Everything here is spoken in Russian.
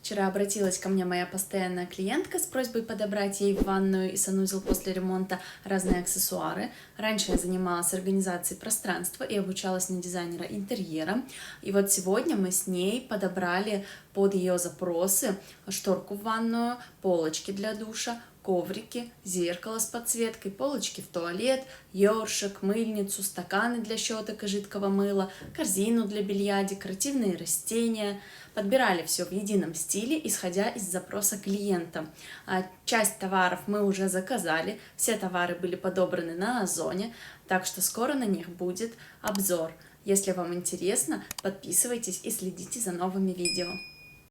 Вчера обратилась ко мне моя постоянная клиентка с просьбой подобрать ей в ванную и санузел после ремонта разные аксессуары. Раньше я занималась организацией пространства и обучалась на дизайнера интерьера. И вот сегодня мы с ней подобрали под ее запросы шторку в ванную, полочки для душа, коврики, зеркало с подсветкой, полочки в туалет, ёршик, мыльницу, стаканы для щеток и жидкого мыла, корзину для белья, декоративные растения. Подбирали все в едином стиле, исходя из запроса клиента. Часть товаров мы уже заказали, все товары были подобраны на Озоне, так что скоро на них будет обзор. Если вам интересно, подписывайтесь и следите за новыми видео.